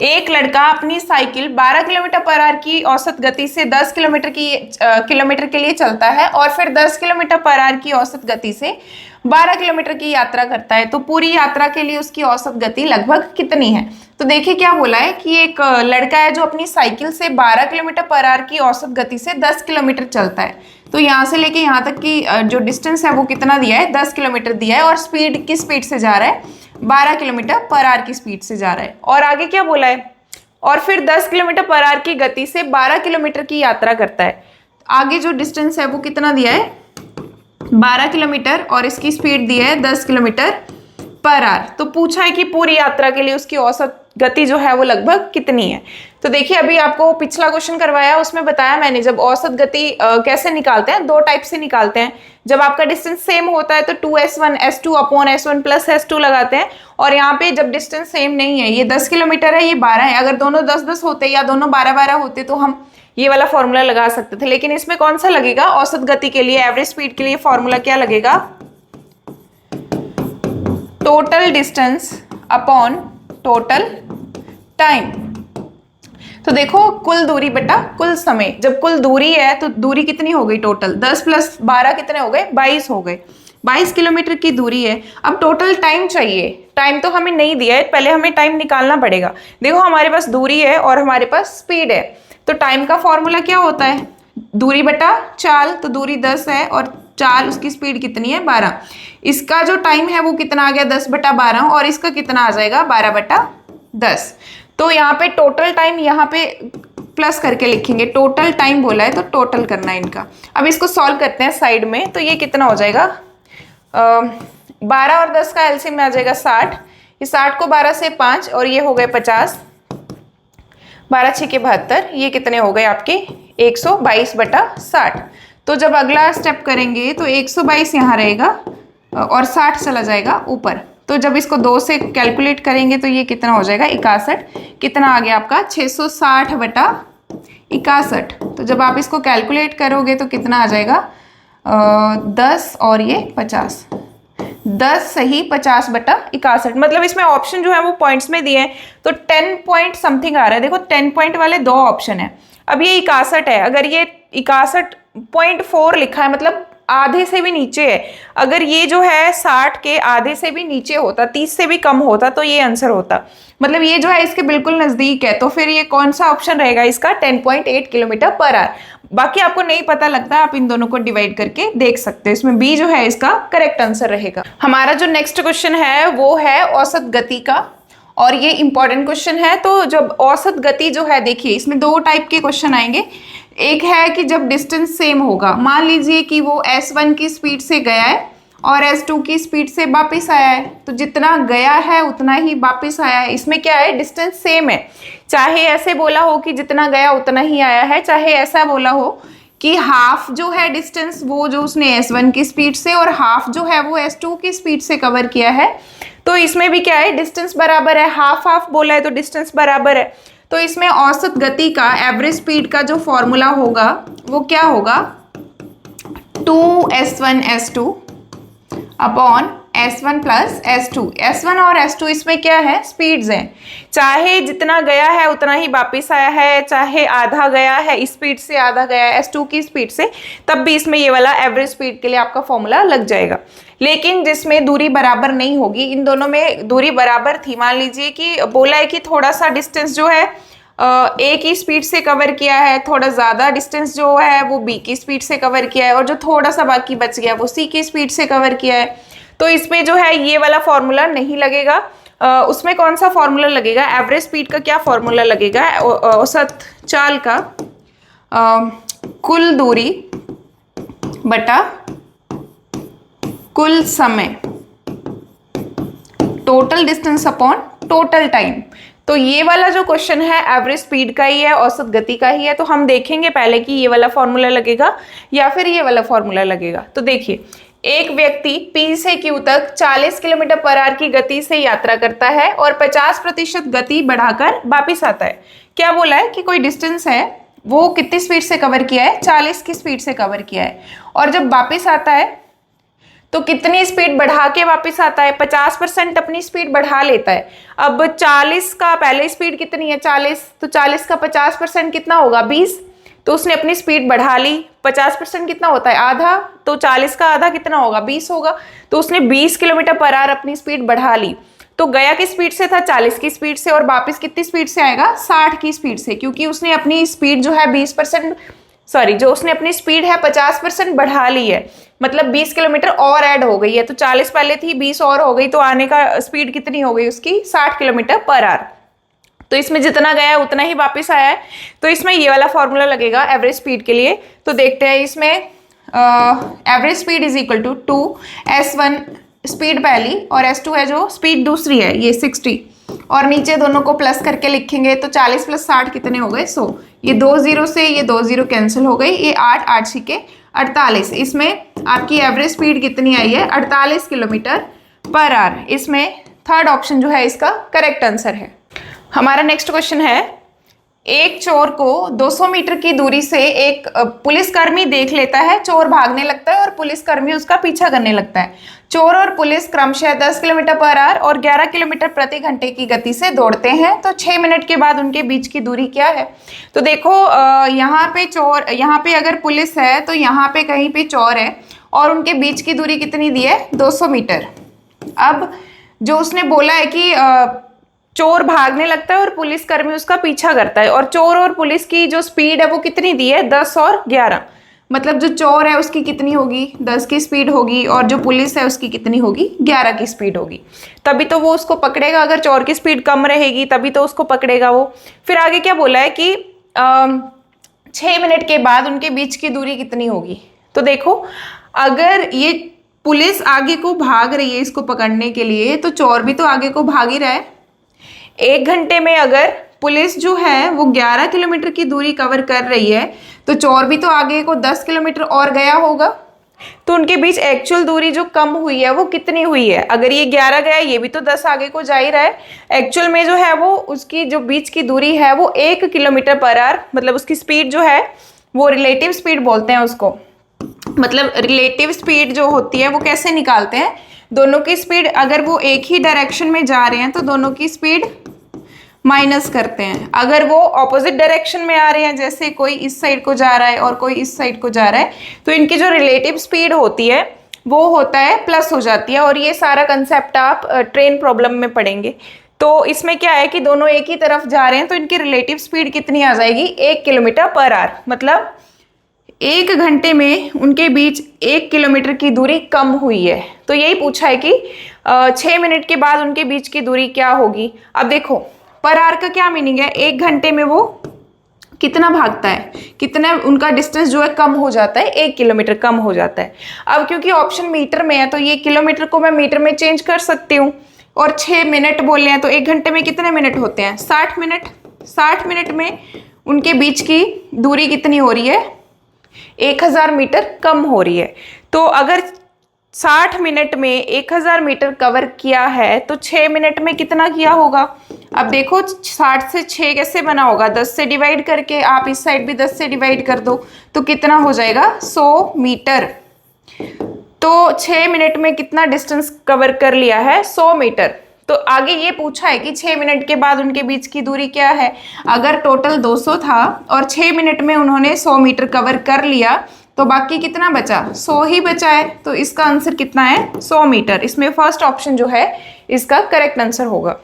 एक लड़का अपनी साइकिल 12 किलोमीटर पर आवर की औसत गति से 10 किलोमीटर के लिए चलता है और फिर 10 किलोमीटर पर आवर की औसत गति से 12 किलोमीटर की यात्रा करता है, तो पूरी यात्रा के लिए उसकी औसत गति लगभग कितनी है। तो देखिए क्या बोला है कि एक लड़का है जो अपनी साइकिल से 12 किलोमीटर पर आवर की औसत गति से 10 किलोमीटर चलता है। तो यहाँ से लेके यहाँ तक की जो डिस्टेंस है वो कितना दिया है, 10 किलोमीटर दिया है, और स्पीड किस स्पीड से जा रहा है, 12 किलोमीटर पर आवर की स्पीड से जा रहा है। और आगे क्या बोला है, और फिर 10 किलोमीटर पर आवर की गति से 12 किलोमीटर की यात्रा करता है। आगे जो डिस्टेंस है वो कितना दिया है, 12 किलोमीटर, और इसकी स्पीड दी है 10 किलोमीटर पर आवर। तो पूछा है कि पूरी यात्रा के लिए उसकी औसत गति जो है वो लगभग कितनी है। तो देखिए अभी आपको पिछला क्वेश्चन करवाया, उसमें बताया मैंने जब औसत गति कैसे निकालते हैं, दो टाइप से निकालते हैं। जब आपका डिस्टेंस सेम होता है तो 2s1 s2 upon s1 plus s2 लगाते हैं, और यहाँ पे जब डिस्टेंस सेम नहीं है, ये 10 किलोमीटर है, ये 12 है, अगर दोनों 10-10 होते या दोनों 12-12 होते तो हम ये वाला फॉर्मूला लगा सकते थे। लेकिन इसमें कौन सा लगेगा, औसत गति के लिए, एवरेज स्पीड के लिए फॉर्मूला क्या लगेगा, total distance upon total time. तो देखो कुल दूरी बटा कुल समय, जब कुल दूरी है तो दूरी कितनी हो गई टोटल, 10 प्लस 12 कितने हो गए, 22 हो गए, 22 किलोमीटर की दूरी है। अब टोटल टाइम चाहिए, टाइम तो हमें नहीं दिया है, पहले हमें टाइम निकालना पड़ेगा। देखो हमारे पास दूरी है और हमारे पास स्पीड है, तो टाइम का फॉर्मूला क्या होता है, दूरी बटा चाल, तो दूरी 10 है और चाल उसकी स्पीड कितनी है 12। इसका जो टाइम है वो कितना आ गया 10/12, और इसका कितना आ जाएगा 12/10। तो यहाँ पे टोटल टाइम यहाँ पे प्लस करके लिखेंगे, टोटल टाइम बोला है तो टोटल करना है इनका। अब इसको सॉल्व करते हैं साइड में, तो ये कितना हो जाएगा, 12 और 10 का एलसीएम में आ जाएगा 60, ये 60 को 12 से 5 और ये हो गए 50, 12 6 के 72, ये कितने हो गए आपके 122/60। तो जब अगला स्टेप करेंगे तो 122 यहाँ रहेगा और 60 चला जाएगा ऊपर। तो जब इसको 2 से कैलकुलेट करेंगे तो ये कितना हो जाएगा 61, कितना आ गया आपका 660/61। तो जब आप इसको कैलकुलेट करोगे तो कितना आ जाएगा 10 और ये 50, 10 सही 50/61। मतलब इसमें ऑप्शन जो है वो पॉइंट्स में दिए हैं, तो 10 पॉइंट समथिंग आ रहा है। देखो 10 पॉइंट वाले 2 ऑप्शन है। अब ये 61 है, अगर ये 61.4 लिखा है मतलब आधे से भी नीचे है, अगर ये जो है 60 के आधे से भी नीचे होता, 30 से भी कम होता, तो ये आंसर होता। मतलब ये जो है इसके बिल्कुल नजदीक है, तो फिर ये कौन सा ऑप्शन रहेगा इसका, 10.8 किलोमीटर पर आवर। बाकी आपको नहीं पता लगता, आप इन दोनों को डिवाइड करके देख सकते हैं, इसमें बी जो है इसका करेक्ट आंसर रहेगा। हमारा जो नेक्स्ट क्वेश्चन है वो है औसत गति का, और ये इंपॉर्टेंट क्वेश्चन है। तो जब औसत गति जो है, देखिए इसमें 2 टाइप के क्वेश्चन आएंगे। एक है कि जब डिस्टेंस सेम होगा, मान लीजिए कि वो s1 की स्पीड से गया है और s2 की स्पीड से वापस आया है, तो जितना गया है उतना ही वापस आया है। इसमें क्या है, डिस्टेंस सेम है, चाहे ऐसे बोला हो कि जितना गया उतना ही आया है, चाहे ऐसा बोला हो कि हाफ जो है डिस्टेंस वो जो उसने s1 की स्पीड से और हाफ जो है वो s2 की स्पीड से कवर किया है। तो इसमें भी क्या है, डिस्टेंस बराबर है, हाफ हाफ बोला है तो डिस्टेंस बराबर है। तो इसमें औसत गति का, एवरेज स्पीड का जो फॉर्मूला होगा वो क्या होगा, 2s1 s2 upon s1 plus s2। s1 और s2 इसमें क्या है, स्पीड्स हैं, चाहे जितना गया है उतना ही वापस आया है, चाहे आधा गया है इस स्पीड से, आधा गया है s2 की स्पीड से, तब भी इसमें ये वाला एवरेज स्पीड के लिए आपका फॉर्मूला लग जाएगा। लेकिन जिसमें दूरी बराबर नहीं होगी, इन दोनों में दूरी बराबर थी, मान लीजिए कि बोला है कि थोड़ा सा डिस्टेंस जो है ए की स्पीड से कवर किया है, थोड़ा ज़्यादा डिस्टेंस जो है वो बी की स्पीड से कवर किया है, और जो थोड़ा सा बाकी बच गया वो सी की स्पीड से कवर किया है। तो इसमें जो है ये वाला फॉर्मूला नहीं लगेगा। उसमें कौन सा फॉर्मूला लगेगा, एवरेज स्पीड का क्या फॉर्मूला लगेगा, औसत चाल का कुल दूरी बटा कुल समय, total distance upon total time. तो ये वाला जो क्वेश्चन है एवरेज स्पीड का ही है, औसत गति का ही है। तो हम देखेंगे पहले कि ये वाला फॉर्मूला लगेगा या फिर ये वाला फॉर्मूला लगेगा। तो देखिए, एक व्यक्ति P से Q तक 40 किलोमीटर पर आवर की गति से यात्रा करता है और 50% गति बढ़ाकर वापिस आता है। क्या बोला है कि कोई डिस्टेंस है वो कितनी स्पीड से कवर किया है, 40 की स्पीड से कवर किया है, और जब वापिस आता है तो कितनी स्पीड बढ़ा के वापस आता है? 50% अपनी स्पीड बढ़ा लेता है। अब 40 का पहले स्पीड कितनी है? 40, तो 40 का 50% कितना होगा? 20। तो उसने अपनी स्पीड बढ़ा ली। 50% कितना होता है? आधा। तो 40 का आधा कितना होगा? 20 होगा। तो उसने 20 किलोमीटर पर आवर अपनी स्पीड बढ़ा ली। तो गया किस स्पीड से था? 40 की स्पीड से, और वापस कितनी स्पीड से आएगा? 60 की स्पीड से, क्योंकि उसने अपनी स्पीड जो है 20%, सॉरी, जो उसने अपनी स्पीड है 50% बढ़ा ली है, मतलब 20 किलोमीटर और ऐड हो गई है। तो 40 पहले थी, 20 और हो गई, तो आने का स्पीड कितनी हो गई उसकी? 60 किलोमीटर पर आवर। तो इसमें जितना गया है उतना ही वापस आया है। तो इसमें ये वाला फॉर्मूला लगेगा एवरेज स्पीड के लिए। तो देखते हैं इसमें, average speed is equal to 2S1 speed पहली, और S2 है जो स्पीड दूसरी है, ये 60, और नीचे दोनों को प्लस करके लिखेंगे। तो 40 + 60 कितने हो गए? 100। ये 2 0 से ये 2 0 कैंसिल हो गई। ये 8 8 छिके 48। इसमें आपकी एवरेज स्पीड कितनी आई है? 48 किलोमीटर पर आवर। इसमें थर्ड ऑप्शन जो है इसका करेक्ट आंसर है। हमारा नेक्स्ट क्वेश्चन है, एक चोर को 200 मीटर की दूरी से एक पुलिसकर्मी देख लेता है। चोर भागने लगता है और पुलिसकर्मी उसका पीछा करने लगता है। चोर और पुलिस क्रमशः 10 किलोमीटर पर आवर और 11 किलोमीटर प्रति घंटे की गति से दौड़ते हैं। तो 6 मिनट के बाद उनके बीच की दूरी क्या है? तो देखो, यहाँ पे चोर, यहाँ पे अगर पुलिस है तो यहाँ पे कहीं पे चोर है, और उनके बीच की दूरी कितनी दी है? 200 मीटर। अब जो उसने बोला है कि चोर भागने लगता है और पुलिसकर्मी उसका पीछा करता है, और चोर और पुलिस की जो स्पीड है वो कितनी दी है? 10 और 11। मतलब जो चोर है उसकी कितनी होगी? 10 की स्पीड होगी, और जो पुलिस है उसकी कितनी होगी? 11 की स्पीड होगी। तभी तो वो उसको पकड़ेगा। अगर चोर की स्पीड कम रहेगी तभी तो उसको पकड़ेगा वो। फिर आगे क्या बोला है कि 6 मिनट के बाद उनके बीच की दूरी कितनी होगी? तो देखो, अगर ये पुलिस आगे को भाग रही है इसको पकड़ने के लिए, तो चोर भी तो आगे को भाग ही रहा है। 1 घंटे में अगर पुलिस जो है वो 11 किलोमीटर की दूरी कवर कर रही है, तो चोर भी तो आगे को 10 किलोमीटर और गया होगा। तो उनके बीच एक्चुअल दूरी जो कम हुई है वो कितनी हुई है? अगर ये 11 गया, ये भी तो 10 आगे को जा ही रहा है। एक्चुअल में जो है वो उसकी जो बीच की दूरी है वो 1 किलोमीटर पर आवर, मतलब उसकी स्पीड जो है वो रिलेटिव स्पीड बोलते हैं उसको। मतलब रिलेटिव स्पीड जो होती है वो कैसे निकालते हैं? दोनों की स्पीड अगर वो एक ही डायरेक्शन में जा रहे हैं तो दोनों की स्पीड माइनस करते हैं। अगर वो ऑपोजिट डायरेक्शन में आ रहे हैं, जैसे कोई इस साइड को जा रहा है और कोई इस साइड को जा रहा है, तो इनकी जो रिलेटिव स्पीड होती है वो होता है प्लस हो जाती है। और ये सारा कंसेप्ट आप ट्रेन प्रॉब्लम में पढ़ेंगे। तो इसमें क्या है कि दोनों एक ही तरफ जा रहे हैं, तो इनकी रिलेटिव स्पीड कितनी आ जाएगी? 1 किलोमीटर पर आवर। मतलब 1 घंटे में उनके बीच 1 किलोमीटर की दूरी कम हुई है। तो यही पूछा है कि 6 मिनट के बाद उनके बीच की दूरी क्या होगी। अब देखो, पर आवर का क्या मीनिंग है? 1 घंटे में वो कितना भागता है, कितना उनका डिस्टेंस जो है कम हो जाता है, 1 किलोमीटर कम हो जाता है। अब क्योंकि ऑप्शन मीटर में है तो ये किलोमीटर को मैं मीटर में चेंज कर सकती हूँ। और 6 मिनट बोले हैं तो 1 घंटे में कितने मिनट होते हैं? 60 मिनट। 60 मिनट में उनके बीच की दूरी कितनी हो रही है? 1000 मीटर कम हो रही है। तो अगर 60 मिनट में 1000 मीटर कवर किया है तो 6 मिनट में कितना किया होगा? अब देखो, 60 से 6 कैसे बना होगा? 10 से डिवाइड करके। आप इस साइड भी 10 से डिवाइड कर दो तो कितना हो जाएगा? 100 मीटर। तो 6 मिनट में कितना डिस्टेंस कवर कर लिया है? 100 मीटर। तो आगे ये पूछा है कि 6 मिनट के बाद उनके बीच की दूरी क्या है। अगर टोटल 200 था और 6 मिनट में उन्होंने 100 मीटर कवर कर लिया, तो बाकी कितना बचा? 100 ही बचा है। तो इसका आंसर कितना है? 100 मीटर। इसमें फर्स्ट ऑप्शन जो है इसका करेक्ट आंसर होगा।